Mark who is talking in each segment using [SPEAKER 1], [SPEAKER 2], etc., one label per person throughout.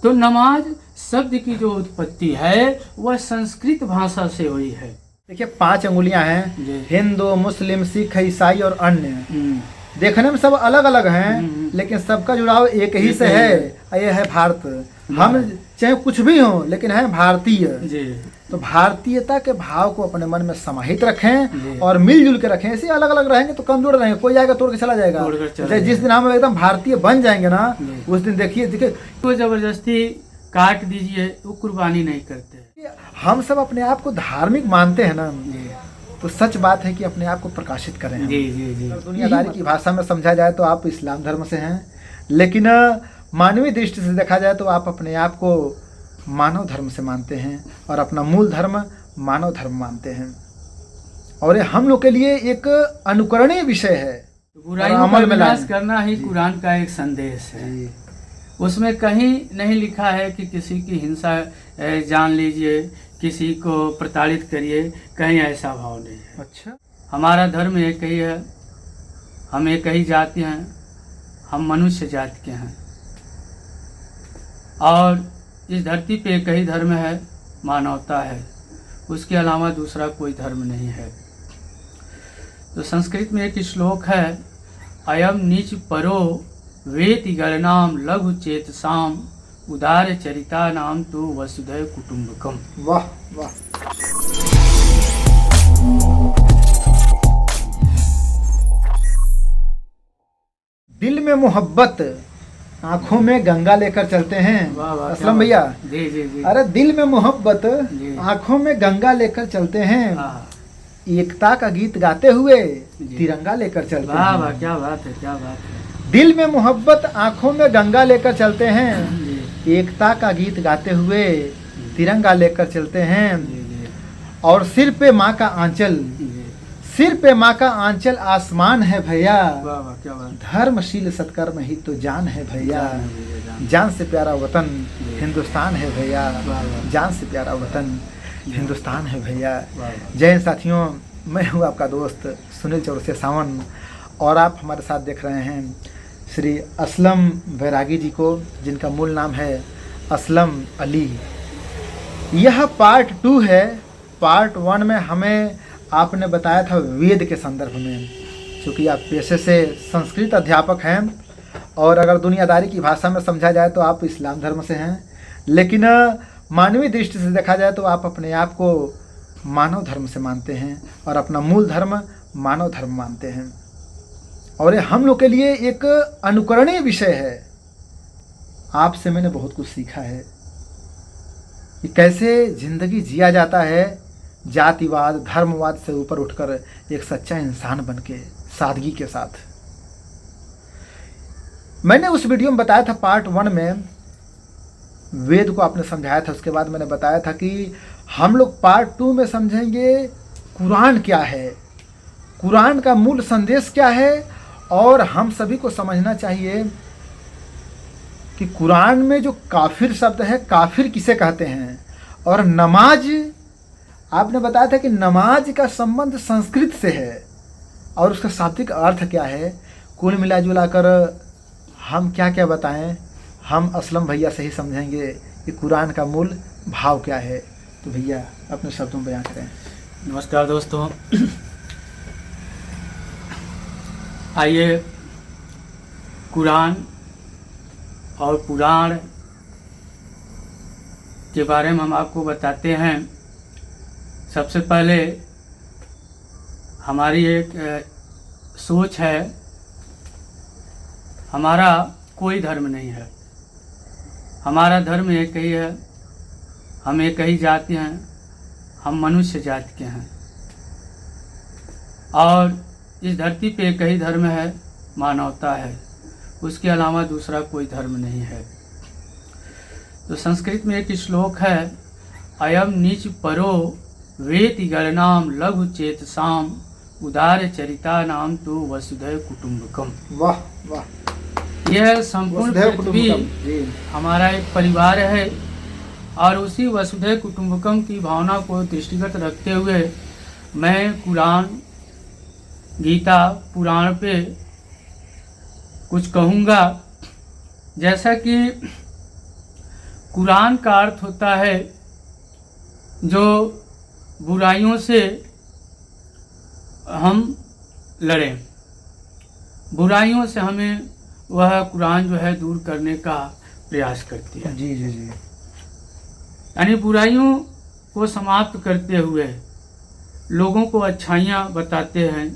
[SPEAKER 1] तो नमाज शब्द की जो उत्पत्ति है वह संस्कृत भाषा से हुई है।
[SPEAKER 2] देखिए 5 अंगुलियां हैं,
[SPEAKER 1] जी।
[SPEAKER 2] हिंदू, मुस्लिम, सिख, ईसाई और अन्य। देखने में सब अलग अलग हैं, लेकिन सबका जुड़ाव एक ही से है, ये है भारत। हम चाहे कुछ भी हो लेकिन है भारतीय।
[SPEAKER 1] जी।
[SPEAKER 2] तो भारतीयता के भाव को अपने मन में समाहित रखें और मिलजुल के रखें। ऐसे अलग अलग रहेंगे तो कमजोर रहेंगे, कोई आएगा तोड़ के चला जाएगा। जिस दिन हम एकदम भारतीय बन जाएंगे ना, उस दिन देखिए
[SPEAKER 1] तो जबरदस्ती काट दीजिए, वो कुर्बानी नहीं करते।
[SPEAKER 2] हम सब अपने आप को धार्मिक मानते हैं ना, तो सच बात है कि अपने आप को प्रकाशित करें।
[SPEAKER 1] जी जी जी।
[SPEAKER 2] दुनियादारी की भाषा में समझा जाए तो आप इस्लाम धर्म से हैं, लेकिन मानवीय दृष्टि से देखा जाए तो आप अपने आप को मानव धर्म से मानते हैं और अपना मूल धर्म मानव धर्म मानते हैं। और ये हम लोग के लिए एक अनुकरणीय विषय है।
[SPEAKER 1] बुराइयों का विनाश करना ही कुरान का एक संदेश है। उसमें कहीं नहीं लिखा है कि किसी की हिंसा जान लीजिए, किसी को प्रताड़ित करिए, कहीं ऐसा भाव नहीं है।
[SPEAKER 2] अच्छा,
[SPEAKER 1] हमारा धर्म एक ही है, हम एक ही जाति हैं, हम मनुष्य जाति के हैं और इस धरती पे एक ही धर्म है, मानवता है। उसके अलावा दूसरा कोई धर्म नहीं है। तो संस्कृत में एक श्लोक है, अयम नीच परो वेति गणनाम लघु चेतसाम उदार चरिता नाम तो वसुधैव कुटुंबकम।
[SPEAKER 2] वाह वाह। दिल में मोहब्बत, आंखों में गंगा लेकर चलते हैं। असलम भैया,
[SPEAKER 1] जी जी जी।
[SPEAKER 2] अरे दिल में मोहब्बत, आंखों में गंगा लेकर चलते हैं, एकता का गीत गाते हुए तिरंगा लेकर चलते हैं।
[SPEAKER 1] वाह, क्या बात है, क्या बात है।
[SPEAKER 2] दिल में मोहब्बत, आंखों में गंगा लेकर चलते हैं, एकता का गीत गाते हुए तिरंगा लेकर चलते हैं। और सिर पे माँ का आंचल, सिर पे माँ का आंचल आसमान है भैया।
[SPEAKER 1] क्या बात।
[SPEAKER 2] धर्मशील सत्कर्म ही तो जान है भैया। जान से प्यारा वतन हिंदुस्तान है भैया। जान से प्यारा वतन हिंदुस्तान है भैया। जय हिंद साथियों, मैं हूँ आपका दोस्त सुनील चौरसिया सावन और आप हमारे साथ देख रहे हैं श्री असलम बैरागी जी को, जिनका मूल नाम है असलम अली। यह पार्ट 2 है। पार्ट 1 में हमें आपने बताया था वेद के संदर्भ में, क्योंकि आप पेशे से संस्कृत अध्यापक हैं और अगर दुनियादारी की भाषा में समझा जाए तो आप इस्लाम धर्म से हैं, लेकिन मानवीय दृष्टि से देखा जाए तो आप अपने आप को मानव धर्म से मानते हैं और अपना मूल धर्म मानव धर्म मानते हैं। और ये हम लोग के लिए एक अनुकरणीय विषय है। आपसे मैंने बहुत कुछ सीखा है कि कैसे जिंदगी जिया जाता है जातिवाद धर्मवाद से ऊपर उठकर एक सच्चा इंसान बनके सादगी के साथ। मैंने उस वीडियो में बताया था पार्ट 1 में वेद को आपने समझाया था, उसके बाद मैंने बताया था कि हम लोग पार्ट 2 में समझेंगे कुरान क्या है, कुरान का मूल संदेश क्या है। और हम सभी को समझना चाहिए कि कुरान में जो काफिर शब्द है, काफिर किसे कहते हैं। और नमाज, आपने बताया था कि नमाज का संबंध संस्कृत से है और उसका शाब्दिक अर्थ क्या है। कुल मिला जुला कर हम क्या क्या बताएं, हम असलम भैया से ही समझेंगे कि कुरान का मूल भाव क्या है। तो भैया अपने शब्दों में बयां करें।
[SPEAKER 1] नमस्कार दोस्तों, आइए कुरान और पुराण के बारे में हम आपको बताते हैं। सबसे पहले हमारी एक सोच है, हमारा कोई धर्म नहीं है, हमारा धर्म एक ही है, हम एक ही जाति हैं, हम मनुष्य जाति के हैं और इस धरती पे एक ही धर्म है, मानवता है। उसके अलावा दूसरा कोई धर्म नहीं है। तो संस्कृत में एक श्लोक है, अयम नीच परो वेति गणनाम लघु चेतसाम उदार चरिता नाम तो वसुधैव कुटुंबकम।
[SPEAKER 2] वाह वाह।
[SPEAKER 1] यह संपूर्ण पृथ्वी हमारा एक परिवार है और उसी वसुधैव कुटुंबकम की भावना को दृष्टिगत रखते हुए मैं कुरान, गीता, पुराण पे कुछ कहूँगा। जैसा कि कुरान का अर्थ होता है जो बुराइयों से हम लड़ें, बुराइयों से हमें वह कुरान जो है दूर करने का प्रयास करती है।
[SPEAKER 2] जी जी जी।
[SPEAKER 1] यानी बुराइयों को समाप्त करते हुए लोगों को अच्छाइयाँ बताते हैं,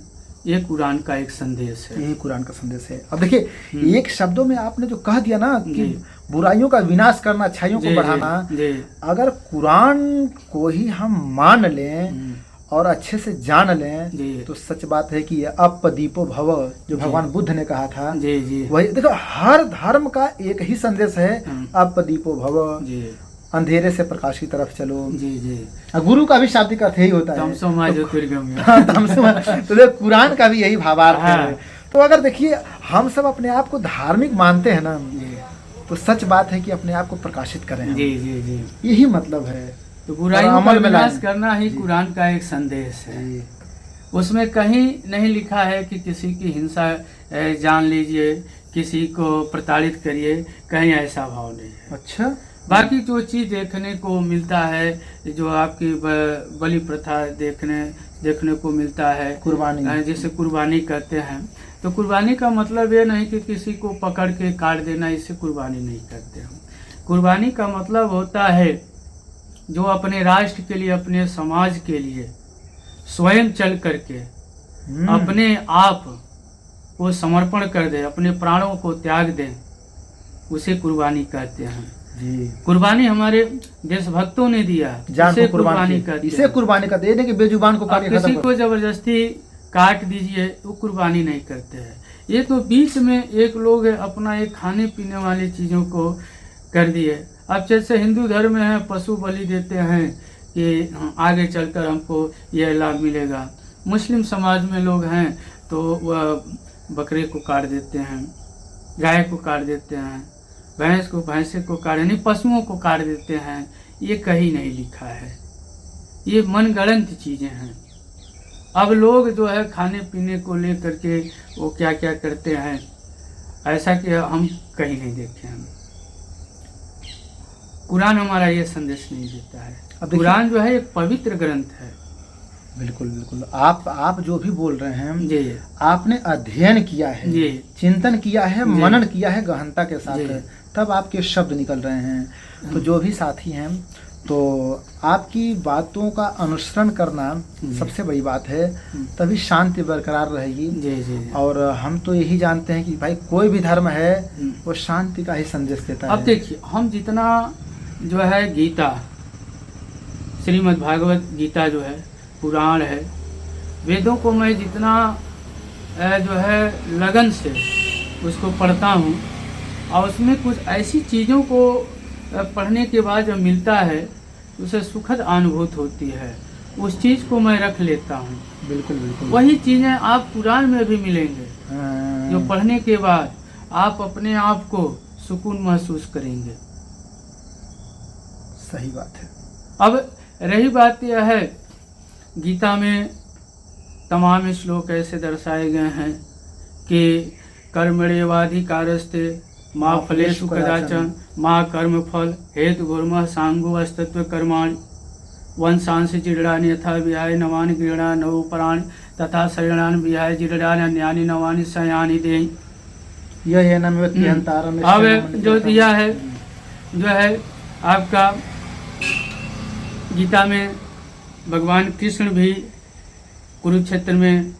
[SPEAKER 1] ये कुरान का एक संदेश है।
[SPEAKER 2] यही कुरान का संदेश है। अब देखिए एक शब्दों में आपने जो कह दिया ना कि बुराइयों का विनाश करना, अच्छाइयों को बढ़ाना, अगर कुरान को ही हम मान लें और अच्छे से जान लें तो सच बात है कि ये अपदीपो भव जो भगवान बुद्ध ने कहा था, वही देखो हर धर्म का एक ही संदेश है, अपदीपो भव, अंधेरे से प्रकाश की तरफ चलो।
[SPEAKER 1] जी जी।
[SPEAKER 2] गुरु का भी शाब्दिक अर्थ यही होता है, तो कुरान का भी यही भावार्थ है। तो अगर देखिए हम सब अपने आप को धार्मिक मानते हैं ना, तो सच बात है कि अपने आप को प्रकाशित करें।
[SPEAKER 1] जी जी जी,
[SPEAKER 2] यही मतलब है।
[SPEAKER 1] तो बुराइयों का विनाश करना ही कुरान का एक संदेश है। उसमें कहीं नहीं लिखा है कि किसी की हिंसा जान लीजिए, किसी को प्रताड़ित करिए, कहीं ऐसा भाव नहीं है।
[SPEAKER 2] अच्छा,
[SPEAKER 1] बाकी जो चीज़ देखने को मिलता है, जो आपकी बलि प्रथा देखने को मिलता है,
[SPEAKER 2] कुर्बानी,
[SPEAKER 1] जिसे कुर्बानी कहते हैं, तो कुर्बानी का मतलब ये नहीं कि किसी को पकड़ के काट देना, इससे कुर्बानी नहीं करते हम। कुर्बानी का मतलब होता है जो अपने राष्ट्र के लिए, अपने समाज के लिए स्वयं चल करके अपने आप को समर्पण कर दे, अपने प्राणों को त्याग दे, उसे कुर्बानी कहते हैं।
[SPEAKER 2] जी।
[SPEAKER 1] कुर्बानी हमारे देशभक्तों ने दिया,
[SPEAKER 2] इसे कुर्बानी कहते हैं। इसे कुर्बानी कहते हैं कि बेजुबान को काट,
[SPEAKER 1] किसी को जबरदस्ती काट दीजिए तो कुर्बानी नहीं करते हैं। ये तो बीच में एक लोग अपना एक खाने पीने वाली चीज़ों को कर दिए। अब जैसे हिंदू धर्म में है, पशु बलि देते हैं कि आगे चलकर हमको यह लाभ मिलेगा। मुस्लिम समाज में लोग हैं तो वह बकरे को काट देते हैं, गाय को काट देते हैं, भैंसे को काट, यानी पशुओं को काट देते हैं। ये कहीं नहीं लिखा है, ये मनगढ़ंत चीज़ें हैं। अब लोग जो है खाने पीने को लेकर के वो क्या क्या करते हैं, ऐसा कि हम कहीं नहीं देखे हैं। कुरान हमारा ये संदेश नहीं देता है। कुरान जो है एक पवित्र ग्रंथ है।
[SPEAKER 2] बिल्कुल बिल्कुल। आप जो भी बोल रहे हैं जी, आपने अध्ययन किया है जी, चिंतन किया है, मनन किया है गहनता के साथ, तब आपके शब्द निकल रहे हैं। तो जो भी साथी हैं, तो आपकी बातों का अनुसरण करना सबसे बड़ी बात है, तभी शांति बरकरार रहेगी।
[SPEAKER 1] जी जी।
[SPEAKER 2] और हम तो यही जानते हैं कि भाई कोई भी धर्म है वो शांति का ही संदेश देता है।
[SPEAKER 1] अब देखिए हम जितना जो है गीता, श्रीमद् भागवत गीता जो है, पुराण है, वेदों को मैं जितना जो है लगन से उसको पढ़ता हूँ, और उसमें कुछ ऐसी चीज़ों को पढ़ने के बाद जो मिलता है उसे सुखद अनुभूति होती है, उस चीज़ को मैं रख लेता हूँ।
[SPEAKER 2] बिल्कुल बिल्कुल।
[SPEAKER 1] वही चीज़ें आप कुरान में भी मिलेंगे, जो पढ़ने के बाद आप अपने आप को सुकून महसूस करेंगे।
[SPEAKER 2] सही बात है।
[SPEAKER 1] अब रही बात यह है, गीता में तमाम श्लोक ऐसे दर्शाए गए हैं कि कर्मण्येवाधिकारस्ते माँ फलेषु कदाचन माँ कर्म फल हेतु गुर्मः सांगो अस्तित्व कर्माणि वंशांश जीर्णानि यथा विहाय नवानि गृह्णानि नवोपराणि तथा शरणानि विहाय जीर्णानि अन्यानि नवानि शयानि देहि।
[SPEAKER 2] यह न व्यक्तिहंतारम।
[SPEAKER 1] अब जो दिया है जो है आपका गीता में, भगवान कृष्ण भी कुरुक्षेत्र में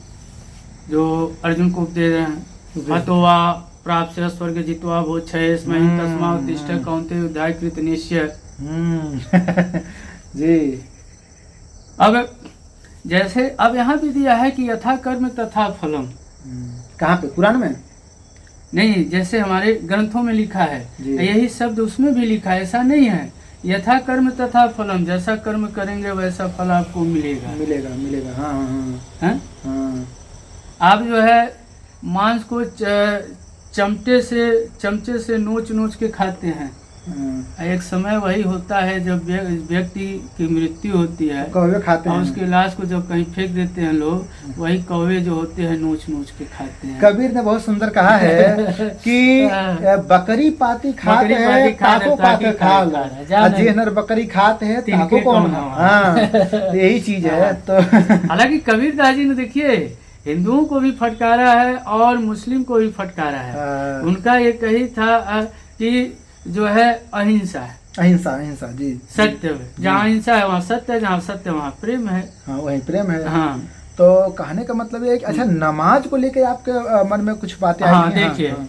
[SPEAKER 1] जो अर्जुन को उपदेश दे रहे हैं, हतोवा प्राप्त स्वर्ग जित्वा भोक्षय स्महि तस्मा उत्तिष्ठ कौन्तेय युद्धाय कृत निश्चय।
[SPEAKER 2] जी।
[SPEAKER 1] अब जैसे अब यहाँ भी दिया है कि यथा कर्म तथा फलम।
[SPEAKER 2] कहाँ पे? कुरान में
[SPEAKER 1] नहीं, जैसे हमारे ग्रंथों में लिखा है, यही शब्द उसमें भी लिखा है। ऐसा नहीं है, यथा कर्म तथा फलम, जैसा कर्म करेंगे वैसा फल आपको मिलेगा।
[SPEAKER 2] मिलेगा मिलेगा। हाँ हाँ
[SPEAKER 1] हाँ हाँ। आप जो है मांस को चमचे से नोच के खाते हैं, एक समय वही होता है जब व्यक्ति की मृत्यु होती है
[SPEAKER 2] कौवे खाते
[SPEAKER 1] और
[SPEAKER 2] हैं।
[SPEAKER 1] उसकी लाश को जब कहीं फेंक देते हैं लोग, वही कौवे जो होते हैं नोच नोच के खाते हैं।
[SPEAKER 2] कबीर ने बहुत सुंदर कहा है कि बकरी पाती खाते
[SPEAKER 1] बकरी
[SPEAKER 2] है
[SPEAKER 1] पाती खाते
[SPEAKER 2] ताको पाते खा लो,
[SPEAKER 1] जा नहीं।
[SPEAKER 2] जेनर बकरी खाते हैं
[SPEAKER 1] तिनके
[SPEAKER 2] ताको कौन
[SPEAKER 1] कौन
[SPEAKER 2] खाओ।
[SPEAKER 1] खाओ।
[SPEAKER 2] हाँ, तो यही चीज है। तो
[SPEAKER 1] हालांकि कबीर दास जी ने देखिए हिंदुओं को भी फटकारा है और मुस्लिम को भी फटकारा है। उनका एक ही था कि जो है अहिंसा है,
[SPEAKER 2] अहिंसा, अहिंसा जी,
[SPEAKER 1] सत्य। जहाँ अहिंसा है वहाँ सत्य है, जहाँ सत्य वहाँ प्रेम है।
[SPEAKER 2] हाँ वही प्रेम है।
[SPEAKER 1] हाँ,
[SPEAKER 2] तो कहने का मतलब ये है कि अच्छा नमाज को लेकर आपके मन में कुछ बातें आई
[SPEAKER 1] हाँ
[SPEAKER 2] हैं?
[SPEAKER 1] देखिए,
[SPEAKER 2] हाँ,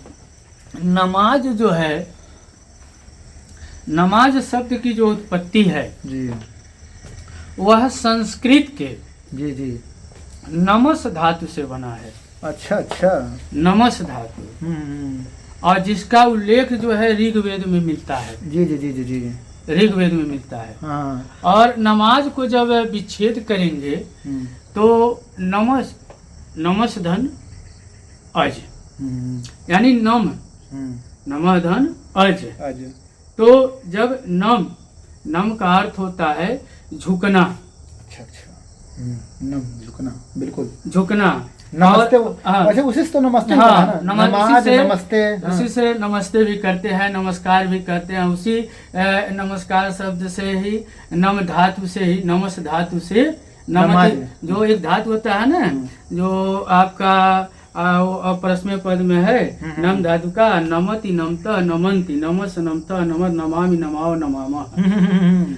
[SPEAKER 1] नमाज जो है, नमाज शब्द की जो उत्पत्ति है
[SPEAKER 2] जी
[SPEAKER 1] वह संस्कृत के
[SPEAKER 2] जी जी।
[SPEAKER 1] नमस धातु से बना है।
[SPEAKER 2] अच्छा अच्छा।
[SPEAKER 1] नमस धातु,
[SPEAKER 2] हम्म,
[SPEAKER 1] और जिसका उल्लेख जो है ऋग्वेद में मिलता है।
[SPEAKER 2] जी जी जी जी जी।
[SPEAKER 1] ऋग्वेद में मिलता है।
[SPEAKER 2] हाँ।
[SPEAKER 1] और नमाज को जब विच्छेद करेंगे
[SPEAKER 2] हम्म,
[SPEAKER 1] तो नमस, नमस धन अज, यानी नम, नमः धन अज।
[SPEAKER 2] आज
[SPEAKER 1] तो जब नम, नम का अर्थ होता है झुकना।
[SPEAKER 2] अच्छा अच्छा। नम झुकना, बिल्कुल
[SPEAKER 1] झुकना।
[SPEAKER 2] नमस्ते।
[SPEAKER 1] और- हाँ।
[SPEAKER 2] अच्छा उसी से तो नमस्ते
[SPEAKER 1] हाँ,
[SPEAKER 2] होता है ना? नमाज नमस्ते। हाँ।
[SPEAKER 1] उसी से नमस्ते भी करते हैं, नमस्कार भी करते हैं। उसी नमस्कार शब्द से ही, नम धातु से ही, नमस धातु से
[SPEAKER 2] नमाज।
[SPEAKER 1] नमः, जो एक धातु होता है ना, जो आपका अपरस्मय पद में है, नम धातु का नमति, नमतः, नमंति, नमस, नमतः, नमः, नमामि, नमाओ, नमामः,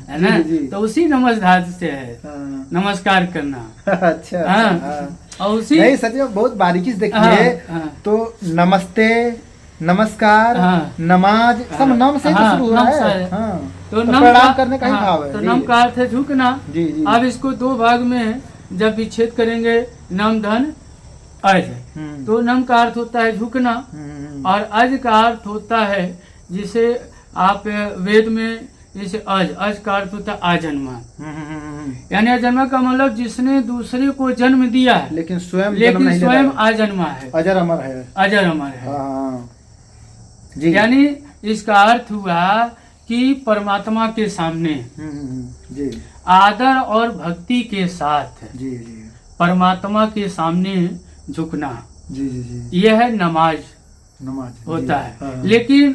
[SPEAKER 1] है ना?
[SPEAKER 2] जी, जी।
[SPEAKER 1] तो उसी नमस धातु से है
[SPEAKER 2] हाँ।
[SPEAKER 1] नमस्कार करना।
[SPEAKER 2] अच्छा
[SPEAKER 1] हाँ।
[SPEAKER 2] हाँ।
[SPEAKER 1] और उसी
[SPEAKER 2] नहीं सच में बहुत बारीकी से देखिए।
[SPEAKER 1] हाँ, हाँ।
[SPEAKER 2] तो नमस्ते, नमस्कार,
[SPEAKER 1] हाँ।
[SPEAKER 2] नमाज सब नम से ही तो
[SPEAKER 1] हाँ,
[SPEAKER 2] शुरू हो रहा
[SPEAKER 1] नम से
[SPEAKER 2] है।
[SPEAKER 1] है।
[SPEAKER 2] हाँ।
[SPEAKER 1] तो
[SPEAKER 2] तो
[SPEAKER 1] नम
[SPEAKER 2] प्रणाम
[SPEAKER 1] का-
[SPEAKER 2] करने का ही
[SPEAKER 1] हाँ,
[SPEAKER 2] भाव है।
[SPEAKER 1] तो
[SPEAKER 2] जी।
[SPEAKER 1] नम का अर्थ है झुकना।
[SPEAKER 2] जी जी।
[SPEAKER 1] अब इसको दो भाग में जब विच्छेद करेंगे, नम धन अज, तो नम का अर्थ होता है झुकना और अज का अर्थ होता है जिसे आप वेद में, जैसे अज, अज का अर्थ होता है आजन्मा। यानी आजन्मा का मतलब जिसने दूसरे को जन्म दिया है
[SPEAKER 2] लेकिन स्वयं जन्म
[SPEAKER 1] लेकिन
[SPEAKER 2] नहीं
[SPEAKER 1] स्वयं
[SPEAKER 2] लेता है।
[SPEAKER 1] आजन्मा है,
[SPEAKER 2] अजर अमर है।
[SPEAKER 1] अजर अमर है।
[SPEAKER 2] हाँ। जी।
[SPEAKER 1] यानी इसका अर्थ हुआ कि परमात्मा के सामने
[SPEAKER 2] जी
[SPEAKER 1] आदर और भक्ति के साथ
[SPEAKER 2] जी जी
[SPEAKER 1] परमात्मा के सामने झुकना,
[SPEAKER 2] जी जी जी।
[SPEAKER 1] यह है नमाज
[SPEAKER 2] नमाज
[SPEAKER 1] होता
[SPEAKER 2] जी।
[SPEAKER 1] है।
[SPEAKER 2] हाँ।
[SPEAKER 1] लेकिन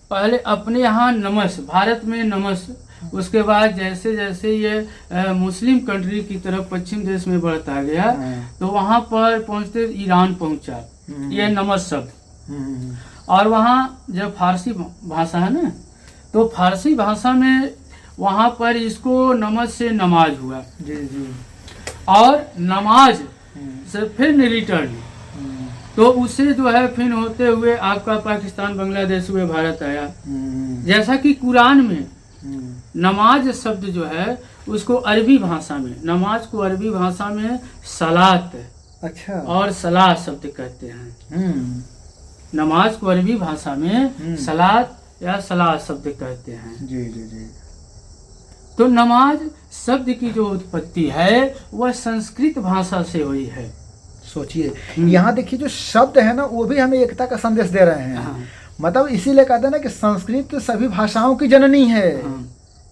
[SPEAKER 1] पहले अपने यहाँ नमस, भारत में नमस, उसके बाद जैसे जैसे ये मुस्लिम कंट्री की तरफ पश्चिम देश में बढ़ता गया,
[SPEAKER 2] हाँ।
[SPEAKER 1] तो वहाँ पर पहुँचते ईरान पहुँचा ये नमस शब्द। और वहाँ जब फारसी भाषा है ना, तो फारसी भाषा में वहाँ पर इसको नमज से नमाज हुआ,
[SPEAKER 2] जी जी।
[SPEAKER 1] और नमाज से फिर रिटर्न, तो उससे जो है फिर होते हुए आपका पाकिस्तान, बांग्लादेश हुए, भारत आया। जैसा कि कुरान में नमाज शब्द जो है उसको अरबी भाषा में, नमाज को अरबी भाषा में सलात
[SPEAKER 2] अच्छा।
[SPEAKER 1] और सलाह शब्द कहते हैं। नमाज को अरबी भाषा में सलात या सलाह शब्द कहते हैं।
[SPEAKER 2] जी जी जी।
[SPEAKER 1] तो नमाज शब्द की जो उत्पत्ति है वह संस्कृत भाषा से हुई है।
[SPEAKER 2] सोचिए यहाँ देखिए जो शब्द है ना वो भी हमें एकता का संदेश दे रहे हैं।
[SPEAKER 1] हाँ।
[SPEAKER 2] मतलब इसीलिए कहते हैं ना कि संस्कृत सभी भाषाओं की जननी है।
[SPEAKER 1] हाँ।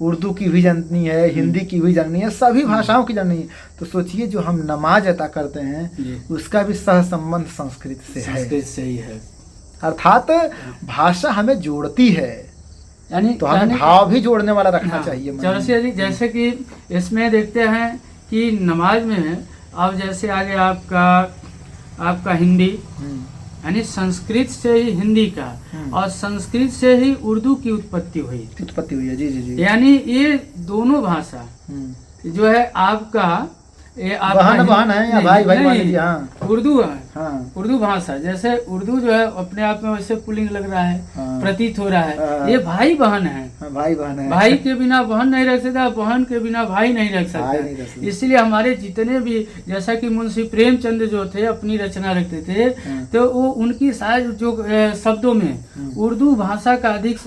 [SPEAKER 2] उर्दू की भी जननी है, हिंदी की भी जननी है, सभी भाषाओं की जननी है। तो सोचिए जो हम नमाज अदा करते हैं उसका भी सह संबंध संस्कृत से है।
[SPEAKER 1] संस्कृत से ही है।
[SPEAKER 2] अर्थात भाषा हमें जोड़ती है,
[SPEAKER 1] यानी
[SPEAKER 2] तो हमें भाव भी जोड़ने वाला रखना चाहिए मन में।
[SPEAKER 1] चौरसिया जी, जैसे कि इसमें देखते हैं कि नमाज में अब जैसे आगे आपका हिंदी, यानी संस्कृत से ही हिंदी का और संस्कृत से ही उर्दू की उत्पत्ति हुई
[SPEAKER 2] है। जी जी जी।
[SPEAKER 1] यानी ये दोनों भाषा जो है आपका ये
[SPEAKER 2] बहन है या भाई मान लीजिए। हाँ।
[SPEAKER 1] उर्दू है।
[SPEAKER 2] हाँ।
[SPEAKER 1] उर्दू भाषा, जैसे उर्दू जो है अपने आप में वैसे पुल्लिंग लग रहा है।
[SPEAKER 2] हाँ।
[SPEAKER 1] प्रतीत हो रहा है।
[SPEAKER 2] हाँ।
[SPEAKER 1] ये भाई बहन है।
[SPEAKER 2] हाँ, भाई बहन है।
[SPEAKER 1] भाई के बिना बहन नहीं रख सकता, बहन के बिना भाई नहीं रख
[SPEAKER 2] भाई नहीं रख
[SPEAKER 1] सकता।
[SPEAKER 2] सकता।
[SPEAKER 1] इसलिए हमारे जितने भी, जैसा कि मुंशी प्रेमचंद जो थे अपनी रचना रखते थे, तो वो उनकी सारे जो शब्दों में उर्दू भाषा का अधिक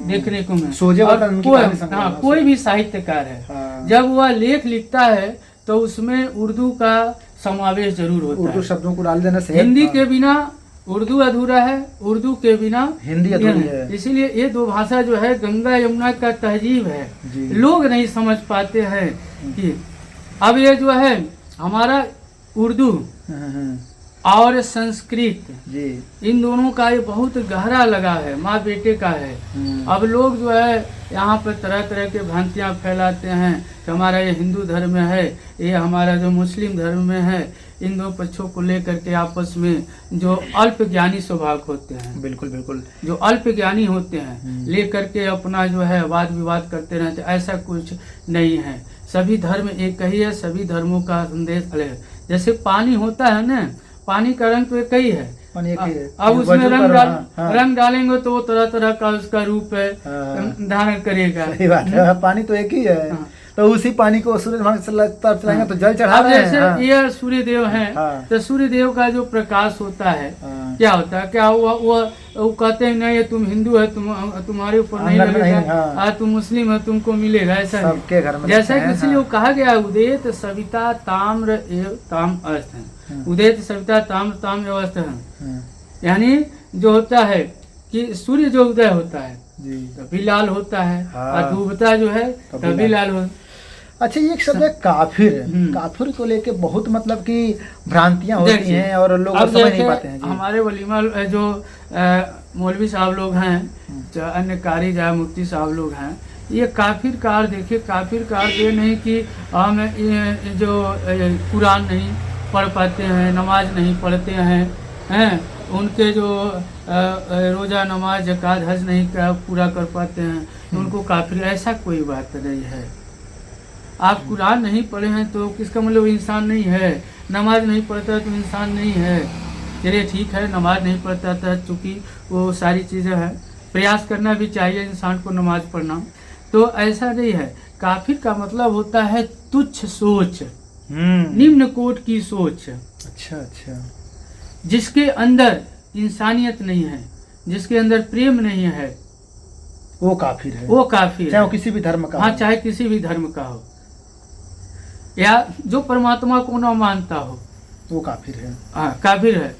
[SPEAKER 1] देखने को मिले। और कोई भी साहित्यकार है जब वह लेख लिखता है तो उसमें उर्दू का समावेश जरूर होता है।
[SPEAKER 2] उर्दू शब्दों को डाल देने से
[SPEAKER 1] हिंदी के बिना उर्दू अधूरा है, उर्दू के बिना
[SPEAKER 2] हिंदी अधूरी है।
[SPEAKER 1] इसीलिए ये दो भाषा जो है गंगा यमुना का तहजीब है,
[SPEAKER 2] जी।
[SPEAKER 1] लोग नहीं समझ पाते हैं कि अब ये जो है हमारा उर्दू और संस्कृत
[SPEAKER 2] जी,
[SPEAKER 1] इन दोनों का ये बहुत गहरा लगा है, माँ बेटे का है। अब लोग जो है यहाँ पर तरह तरह के भ्रांतियाँ फैलाते हैं कि हमारा ये हिंदू धर्म में है, ये हमारा जो मुस्लिम धर्म में है। इन दो पक्षों को लेकर के आपस में जो अल्प ज्ञानी स्वभाव होते हैं,
[SPEAKER 2] बिल्कुल बिल्कुल,
[SPEAKER 1] जो अल्प ज्ञानी होते हैं, लेकर के अपना जो है वाद विवाद करते रहते, ऐसा कुछ नहीं है। सभी धर्म एक ही है, सभी धर्मों का संदेश अलग है। जैसे पानी होता है ना, पानी का रंग तो एक ही है,
[SPEAKER 2] पानी एक ही है।
[SPEAKER 1] अब उसमें
[SPEAKER 2] हाँ।
[SPEAKER 1] रंग डालेंगे तो वो तरह तरह का उसका रूप है, धारण करेगा।
[SPEAKER 2] सही बात है, पानी तो एक ही है।
[SPEAKER 1] हाँ।
[SPEAKER 2] तो उसी पानी को सूर्य भगवान से तरफ चढ़ाएंगे तो जल चढ़ा
[SPEAKER 1] अब
[SPEAKER 2] रहे हैं।
[SPEAKER 1] जैसे
[SPEAKER 2] हाँ।
[SPEAKER 1] ये सूर्य देव हैं,
[SPEAKER 2] हाँ।
[SPEAKER 1] तो सूर्य देव का जो प्रकाश होता है,
[SPEAKER 2] हाँ।
[SPEAKER 1] क्या होता है, क्या वो कहते हैं नहीं, तुम हिंदु है, तुम्हारे ऊपर नहीं
[SPEAKER 2] अंदर में नहीं,
[SPEAKER 1] लगेगा,
[SPEAKER 2] हाँ।
[SPEAKER 1] आज तुम मुस्लिम है, तुमको मिलेगा, ऐसा नहीं।
[SPEAKER 2] सबके घर में
[SPEAKER 1] जैसा
[SPEAKER 2] लगते
[SPEAKER 1] कि
[SPEAKER 2] हैं,
[SPEAKER 1] इसलिए
[SPEAKER 2] हाँ।
[SPEAKER 1] वो कहा गया उदेत सविता ताम्र एव ताम अर्थ है। उदेत सविता ताम्र ताम एव अर्थ है, यानी जो होता है कि सूर्य जो उदय होता है
[SPEAKER 2] जी,
[SPEAKER 1] तभी लाल होता है,
[SPEAKER 2] हाँ।
[SPEAKER 1] और डूबता जो है तभी लाल होता है।
[SPEAKER 2] अच्छा, ये एक शब्द है काफिर।
[SPEAKER 1] हम्म।
[SPEAKER 2] काफिर को लेके बहुत मतलब कि भ्रांतियां होती
[SPEAKER 1] देखिए,
[SPEAKER 2] हैं और लोग
[SPEAKER 1] अब
[SPEAKER 2] समझ नहीं
[SPEAKER 1] देखिए,
[SPEAKER 2] पाते हैं जी।
[SPEAKER 1] हमारे वलीमा जो मौलवी साहब लोग हैं, चाहे अन्य कारी चाहे मुफ्ती साहब लोग हैं, ये काफिर कार देखिए, काफिर कार ये नहीं कि हम ये जो कुरान नहीं पढ़ पाते हैं, नमाज नहीं पढ़ते हैं, उनके जो रोज़ा नमाज ज़कात हज नहीं पूरा कर पाते हैं, तो उनको काफिर, ऐसा कोई बात नहीं है। आप कुरान नहीं पढ़े हैं तो किसका मतलब इंसान नहीं है, नमाज नहीं पढ़ता तो इंसान नहीं है। चलिए ठीक है, नमाज नहीं पढ़ता था, चूँकि वो सारी चीज़ें हैं, प्रयास करना भी चाहिए इंसान को नमाज पढ़ना, तो ऐसा नहीं है। काफिर का मतलब होता है तुच्छ सोच, निम्न कोट की सोच।
[SPEAKER 2] अच्छा अच्छा,
[SPEAKER 1] जिसके अंदर इंसानियत नहीं है, जिसके अंदर प्रेम नहीं है,
[SPEAKER 2] वो काफिर है।
[SPEAKER 1] वो काफिर
[SPEAKER 2] चाहे वो
[SPEAKER 1] है।
[SPEAKER 2] किसी भी धर्म का
[SPEAKER 1] हाँ,
[SPEAKER 2] हो।
[SPEAKER 1] चाहे किसी भी धर्म का हो, या जो परमात्मा को न मानता हो,
[SPEAKER 2] वो काफिर है।
[SPEAKER 1] हाँ काफिर है।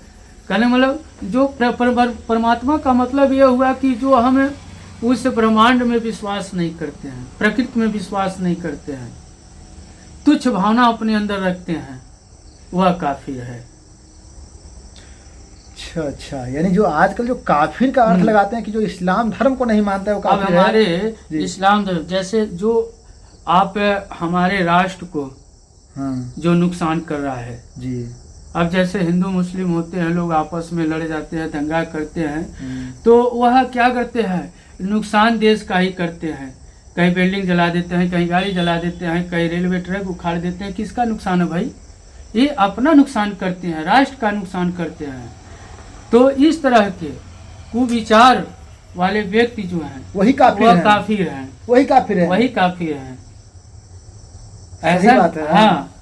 [SPEAKER 1] कहने मतलब जो परमात्मा का मतलब यह हुआ कि जो हमें उस ब्रह्मांड में विश्वास नहीं करते हैं, प्रकृति में विश्वास नहीं करते हैं, तुच्छ भावना अपने अंदर रखते हैं, वह काफिर है।
[SPEAKER 2] अच्छा अच्छा, यानी जो आजकल जो काफिर का अर्थ लगाते हैं कि जो इस्लाम धर्म को नहीं मानता है वो
[SPEAKER 1] अब
[SPEAKER 2] काफिर है।
[SPEAKER 1] हमारे
[SPEAKER 2] जी।
[SPEAKER 1] इस्लाम धर्म, जैसे जो आप हमारे राष्ट्र को
[SPEAKER 2] हाँ
[SPEAKER 1] जो नुकसान कर रहा है,
[SPEAKER 2] जी,
[SPEAKER 1] अब जैसे हिंदू मुस्लिम होते हैं, लोग आपस में लड़ जाते हैं, दंगा करते हैं, तो वह क्या करते हैं, नुकसान देश का ही करते हैं। कहीं बिल्डिंग जला देते हैं, कहीं गाड़ी जला देते हैं, कहीं रेलवे ट्रैक उखाड़ देते हैं। किसका नुकसान है भाई? ये अपना नुकसान करते हैं, राष्ट्र का नुकसान करते हैं। तो इस तरह के कुविचार वाले व्यक्ति जो हैं
[SPEAKER 2] वही काफिर
[SPEAKER 1] वह
[SPEAKER 2] हैं।
[SPEAKER 1] काफिर हैं,
[SPEAKER 2] वही काफिर है।
[SPEAKER 1] वही काफिर हैं।
[SPEAKER 2] सही बात है।
[SPEAKER 1] हाँ,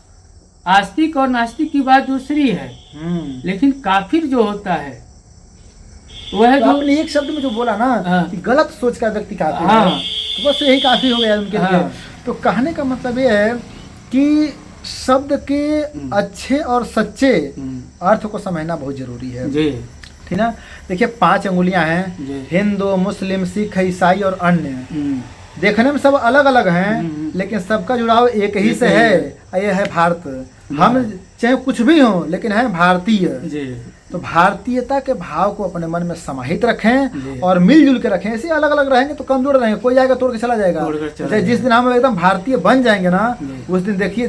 [SPEAKER 1] आस्तिक और नास्तिक की बात दूसरी है, लेकिन काफिर जो होता है वह
[SPEAKER 2] तो
[SPEAKER 1] जो
[SPEAKER 2] आपने एक शब्द में जो बोला ना
[SPEAKER 1] हाँ।
[SPEAKER 2] कि गलत सोच का व्यक्ति काफिर
[SPEAKER 1] हाँ।
[SPEAKER 2] है, तो बस यही काफी हो गया उनके लिए।
[SPEAKER 1] हाँ।
[SPEAKER 2] तो कहने का मतलब ये है कि शब्द के अच्छे और सच्चे अर्थ को समझना बहुत जरूरी है।
[SPEAKER 1] जी
[SPEAKER 2] ठीक ना। देखिए 5 अंगुलियां हैं,
[SPEAKER 1] जी।
[SPEAKER 2] हिंदू मुस्लिम सिख ईसाई और अन्य। देखने में सब अलग अलग हैं, लेकिन सबका जुड़ाव एक ही से है, ये है भारत। हम चाहे कुछ भी हो लेकिन है भारतीय।
[SPEAKER 1] जी
[SPEAKER 2] तो भारतीयता के भाव को अपने मन में समाहित
[SPEAKER 1] जी।
[SPEAKER 2] रखें और मिलजुल के रखें। ऐसे अलग अलग रहेंगे तो कमजोर रहेंगे, कोई जाएगा तोड़ के चला जाएगा।
[SPEAKER 1] तोड़कर चला
[SPEAKER 2] जैसे जिस दिन हम एकदम भारतीय बन जाएंगे ना,
[SPEAKER 1] जी।
[SPEAKER 2] उस दिन देखिए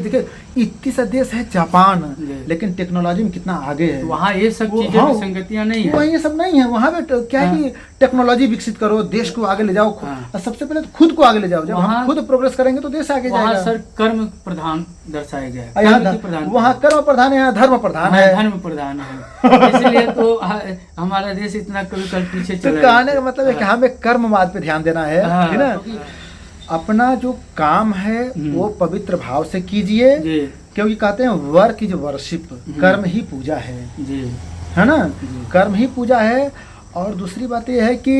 [SPEAKER 2] इतनी सा देश है जापान,
[SPEAKER 1] जी।
[SPEAKER 2] लेकिन टेक्नोलॉजी में कितना आगे है।
[SPEAKER 1] वहाँ ये सब
[SPEAKER 2] वो-
[SPEAKER 1] चीजें
[SPEAKER 2] हाँ,
[SPEAKER 1] विसंगतियां नहीं है।
[SPEAKER 2] वहाँ ये सब नहीं है। वहाँ पे क्या है कि टेक्नोलॉजी विकसित करो, देश को आगे ले जाओ।
[SPEAKER 1] हाँ।
[SPEAKER 2] और सबसे पहले तो खुद को आगे ले जाओ। जब हम
[SPEAKER 1] वहाँ-
[SPEAKER 2] खुद प्रोग्रेस करेंगे तो देश आगे
[SPEAKER 1] वहाँ
[SPEAKER 2] जाएगा।
[SPEAKER 1] सर कर्म प्रधान दर्शाया गया है।
[SPEAKER 2] और यहाँ
[SPEAKER 1] कर्म की प्रधान
[SPEAKER 2] वहाँ कर्म प्रधान है, यहाँ धर्म प्रधान
[SPEAKER 1] हमारा
[SPEAKER 2] है।
[SPEAKER 1] धर्म प्रधान है, इसलिए तो हमारा देश इतना कभी कल पीछे
[SPEAKER 2] तो
[SPEAKER 1] चला
[SPEAKER 2] कहने का मतलब है कि हमें कर्मवाद पे ध्यान देना है,
[SPEAKER 1] हाँ,
[SPEAKER 2] है ना। अपना जो काम है वो पवित्र भाव से कीजिए,
[SPEAKER 1] जी
[SPEAKER 2] क्योंकि कहते हैं वर्क इज वर्शिप, कर्म ही पूजा है
[SPEAKER 1] जी
[SPEAKER 2] ना।
[SPEAKER 1] जी।
[SPEAKER 2] कर्म ही पूजा है। और दूसरी बात यह है कि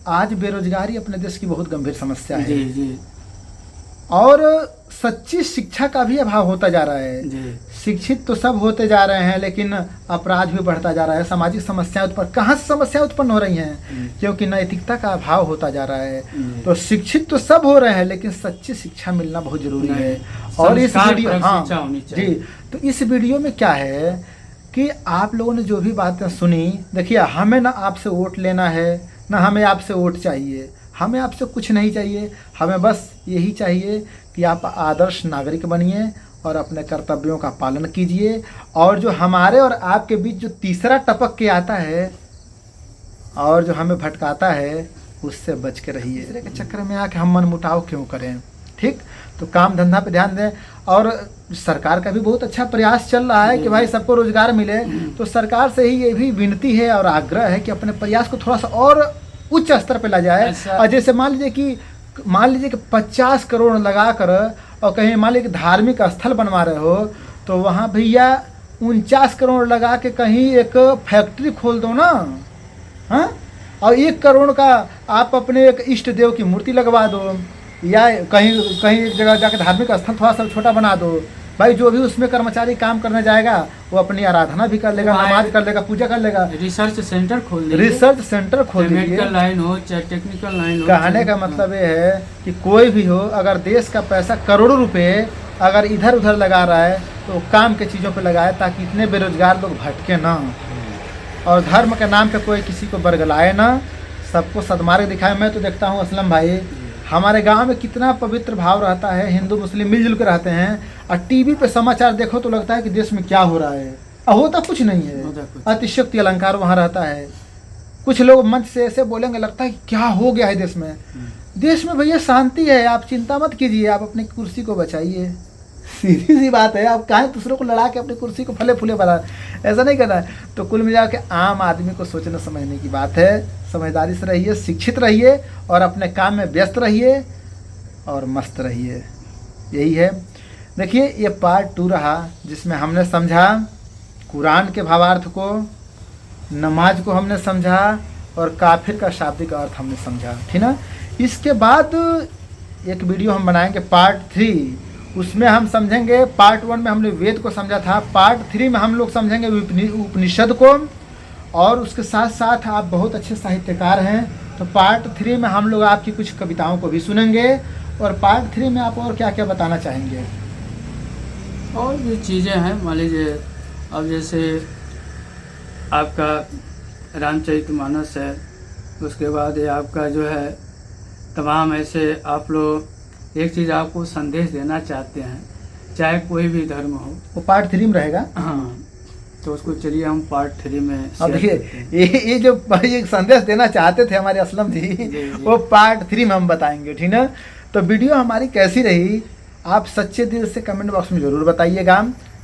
[SPEAKER 2] आज बेरोजगारी अपने देश की बहुत गंभीर समस्या है।
[SPEAKER 1] जी जी
[SPEAKER 2] और सच्ची शिक्षा का भी अभाव होता जा रहा है।
[SPEAKER 1] जी।
[SPEAKER 2] शिक्षित तो सब होते जा रहे हैं, लेकिन अपराध भी बढ़ता जा रहा है, सामाजिक समस्याएं कहाँ से समस्याएं उत्पन्न हो रही हैं? क्योंकि नैतिकता का अभाव होता जा रहा है। तो शिक्षित तो सब हो रहे हैं, लेकिन सच्ची शिक्षा मिलना बहुत जरूरी है। और इस वीडियो, हाँ जी, तो इस वीडियो में क्या है कि आप लोगों ने जो भी बातें सुनी, देखिए हमें ना आपसे वोट लेना है, ना हमें आपसे वोट चाहिए, हमें आपसे कुछ नहीं चाहिए। हमें बस यही चाहिए कि आप आदर्श नागरिक बनिए और अपने कर्तव्यों का पालन कीजिए। और जो हमारे और आपके बीच जो तीसरा टपक के आता है और जो हमें भटकाता है, उससे बच के रहिए। दूसरे के चक्कर में आके हम मनमुटाव क्यों करें? ठीक, तो काम धंधा पे ध्यान दें। और सरकार का भी बहुत अच्छा प्रयास चल रहा है कि भाई सबको रोजगार मिले। तो सरकार से ही ये भी विनती है और आग्रह है कि अपने प्रयास को थोड़ा सा और उच्च स्तर पे ला जाए। और जैसे मान लीजिए कि 50 करोड़ लगा कर और कहीं मान लीजिए धार्मिक स्थल बनवा रहे हो, तो वहाँ भैया 49 करोड़ लगा के कहीं एक फैक्ट्री खोल दो ना, हाँ। और 1 करोड़ का आप अपने एक इष्ट देव की मूर्ति लगवा दो, या कहीं एक जगह जाकर धार्मिक स्थल थोड़ा सा छोटा बना दो। भाई जो भी उसमें कर्मचारी काम करने जाएगा वो अपनी आराधना भी कर लेगा, नमाज कर लेगा, पूजा कर लेगा।
[SPEAKER 1] रिसर्च सेंटर खोल दीजिए,
[SPEAKER 2] रिसर्च सेंटर खोल दीजिए।
[SPEAKER 1] मेडिकल लाइन हो चाहे टेक्निकल लाइन हो।
[SPEAKER 2] कहने का मतलब ये है कि कोई भी हो, अगर देश का पैसा करोड़ों रुपए अगर इधर उधर लगा रहा है तो काम के चीज़ों पे लगाए, ताकि इतने बेरोजगार लोग भटके ना, और धर्म के नाम पे कोई किसी को बरगलाए ना, सबको सदमार्ग दिखाए। मैं तो देखता हूँ असलम भाई, हमारे गांव में कितना पवित्र भाव रहता है, हिंदू मुस्लिम मिलजुल के रहते हैं। और टीवी पे समाचार देखो तो लगता है कि देश में क्या हो रहा है, और होता कुछ नहीं है। अतिशयोक्ति अलंकार वहाँ रहता है। कुछ लोग मंच से ऐसे बोलेंगे, लगता है क्या हो गया है देश में। देश में भैया शांति है, आप चिंता मत कीजिए, आप अपनी कुर्सी को बचाइए। सीधी सी बात है, आप काहे दूसरों को लड़ा के अपनी कुर्सी को फले फूले बना, ऐसा नहीं करना है। तो कुल मिला के आम आदमी को सोचने समझने की बात है। समझदारी से रहिए, शिक्षित रहिए और अपने काम में व्यस्त रहिए और मस्त रहिए, यही है। देखिए ये पार्ट 2 रहा, जिसमें हमने समझा कुरान के भावार्थ को, नमाज को हमने समझा, और काफिर का शाब्दिक अर्थ हमने समझा, ठीक ना। इसके बाद एक वीडियो हम बनाएंगे पार्ट 3, उसमें हम समझेंगे। पार्ट 1 में हमने वेद को समझा था, पार्ट 3 में हम लोग समझेंगे उपनिषद को। और उसके साथ साथ आप बहुत अच्छे साहित्यकार हैं, तो पार्ट 3 में हम लोग आपकी कुछ कविताओं को भी सुनेंगे। और पार्ट 3 में आप और क्या क्या बताना चाहेंगे?
[SPEAKER 1] और भी चीज़ें हैं, मान लीजिए अब जैसे आपका रामचरितमानस है, उसके बाद ये आपका जो है तमाम ऐसे आप लोग एक चीज़ आपको संदेश देना चाहते हैं, चाहे कोई भी धर्म हो,
[SPEAKER 2] वो पार्ट 3 में रहेगा।
[SPEAKER 1] हाँ, तो उसको चलिए हम पार्ट 3 में।
[SPEAKER 2] अब देखिए ये जो एक संदेश देना चाहते थे हमारे असलम जी, वो पार्ट 3 में हम बताएंगे, ठीक ना। तो वीडियो हमारी कैसी रही आप सच्चे दिल से कमेंट बॉक्स में ज़रूर बताइएगा।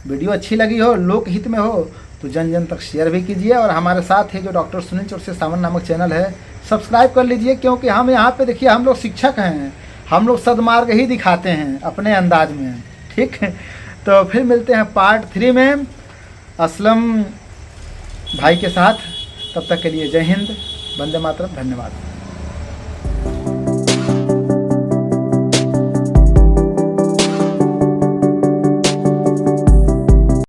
[SPEAKER 2] वीडियो अच्छी लगी हो, लोक हित में हो, तो जन जन तक शेयर भी कीजिए। और हमारे साथ ही जो डॉक्टर सुनील चौरसिया सावन नामक चैनल है, सब्सक्राइब कर लीजिए, क्योंकि हम यहाँ पे देखिए हम लोग शिक्षक हैं, हम लोग सदमार्ग ही दिखाते हैं अपने अंदाज में, ठीक है। तो फिर मिलते हैं पार्ट 3 में असलम भाई के साथ। तब तक के लिए जय हिंद, वंदे मातरम, धन्यवाद।